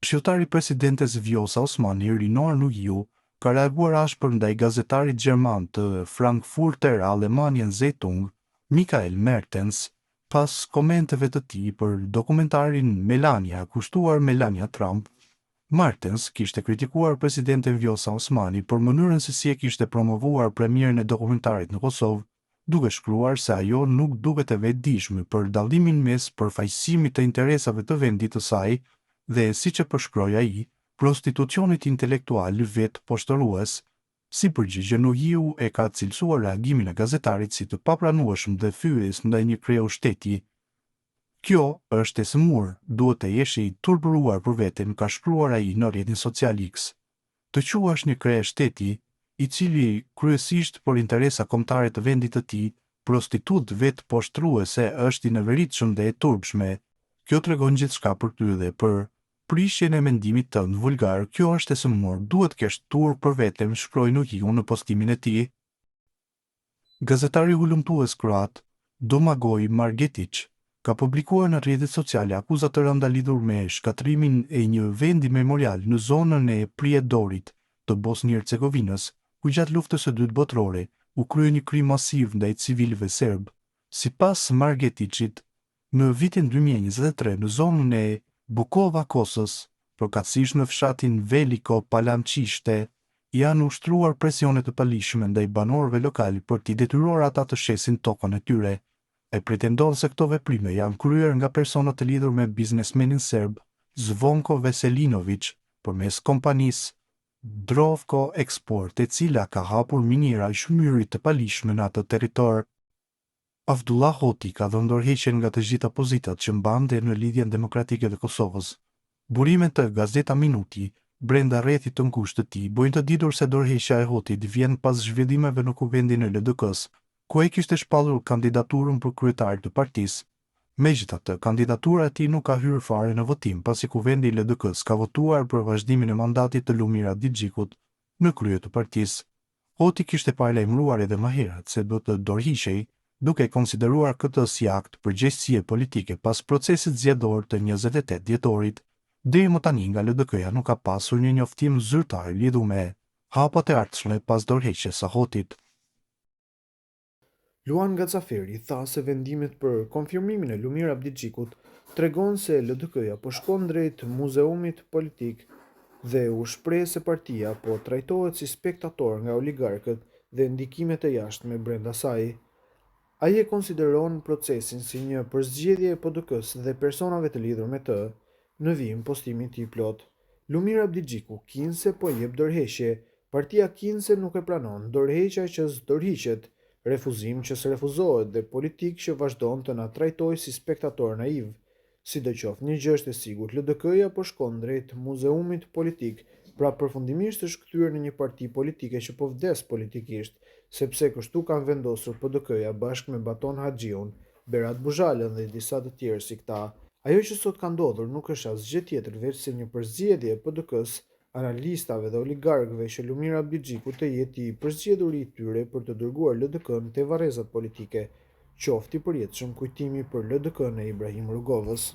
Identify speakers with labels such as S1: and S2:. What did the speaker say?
S1: Këshilltari i presidentes Vjosa Osmani, Rinor Nuhiu, ka reaguar ashpër ndaj gazetarit gjerman të Frankfurter Allgemeine Zeitung, Michael Mertens, pas komenteve të tij për dokumentarin Melania, kushtuar Melania Trump. Mertens kishte kritikuar presidenten Vjosa Osmani për mënyrën se si e kishte promovuar premierën e dokumentarit në Kosovë, duke shkruar se ajo nuk duket e vetëdijshme për dallimin mes përfaqësimit të interesave të vendit të saj dhe, siç e përshkroi ai, prostitucionit intelektual vetë poshtërues. Si përgjigje, Nuhiu e ka cilësuar reagimin e gazetarit si të papranueshëm dhe fyes ndaj një kreu shteti. Kjo është e sëmur, duhet të jesh i turpëruar për veten, ka shkruar ai në rrjetin social X. Të quash një krye shteti, i cili kryesisht për interesa kombëtare të vendit të tij, prostitut vetë poshtruese, është i neveritshëm dhe e turpshme. Kjo tregon gjithçka për ty dhe për prishjen e mendimit tënd vulgar. Kjo është e sëmur, duhet kesh turp për veten, shkroi Nuhiu në postimin e tij. Gazetari hulumtues kroat Domagoj Margetić ka publikuar në rrjetet sociale akuza të rënda lidhur me shkatrimin e një vendi memorial në zonën e Prijedorit të Bosnjë-Hercegovinës, ku gjatë luftës së dytë botërore u krye një krim masiv ndaj civilëve serb. Sipas Margetićit, në vitin 2023 në zonën e Bukova Kosës, përkatësisht në fshatin Veliko Palanqishte, janë ushtruar presionet të palishme ndaj banorëve lokal për t'i detyruar ata të shesin tokën e tyre. E pretendon se këto veprime janë kryer nga persona të lidhur me biznesmenin serb Zvonko Veselinović përmes kompanisë Drovko Export, e cila ka hapur minjera shumyrit të palishme në atë territor. Avdullah Hoti ka dhënë dorëheqjen nga të gjitha pozitat që mbante në lidhjen demokratike të Kosovës. Burimet të Gazeta Minuti brenda rrjetit të ngushtë të tij bojnë të ditur se dorëheqja e Hotit vjen pas zhvillimeve në kuvendin e LDK-s, ku ai kishte shpallur kandidaturën për kryetar të partisë. Megjithatë, kandidatura e tij nuk ka hyrë fare në votim, pasi kuvendi i LDK-s ka votuar për vazhdimin e mandatit të Lumira Dixhikut në krye të partisë. Hoti kishte paralajmëruar edhe më herët se do të dorëhiqej, duke konsideruar këtë si akt përgjegjësie politike pas procesit zgjedhor të 28 dhjetorit. Deri më tani nga LDK-ja nuk ka pasur një njoftim zyrtar lidhur me hapat e ardhshme pas dorëheqjes së Hotit.
S2: Luan Gacaferi tha se vendimet për konfirmimin e Lumir Abdixhikut tregon se LDK-ja po shkon drejt muzeumit politik dhe u shpreh se partia po trajtohet si spektator nga oligarkët dhe ndikimet e jashtme brenda saj. Ai e konsideron procesin si një përzgjedhje e PDK-s dhe personave të lidhur me të. Në vijim postimin e tij plot, Lumir Abdixhiku kinse po jep dorëheqje, partia kinse nuk e pranon, dorëheqja që s'dorëhiqet, refuzim që s'refuzohet dhe politik që vazhdon të na trajtojë si spektator naiv. Sidoqoftë, një gjë është e sigurt, LDK-ja po shkon drejt muzeumit politik, pra përfundimisht është kthyer në një parti politike që po vdes politikisht, sepse kështu kanë vendosur PDK-ja bashkë me Baton Haxhiun, Berat Buzhalën dhe disa të tjerë si këta. Ajo që sot ka ndodhur nuk është asgjë tjetër veç se një përzgjedhje e PDK-s, analistave dhe oligarkëve që Lumir Abdixhiku të jetë i përzgjedhuri i tyre për të dërguar LDK-n te varrezat politike, qoftë i përjetshëm kujtimi për LDK-n e Ibrahim Rugovës.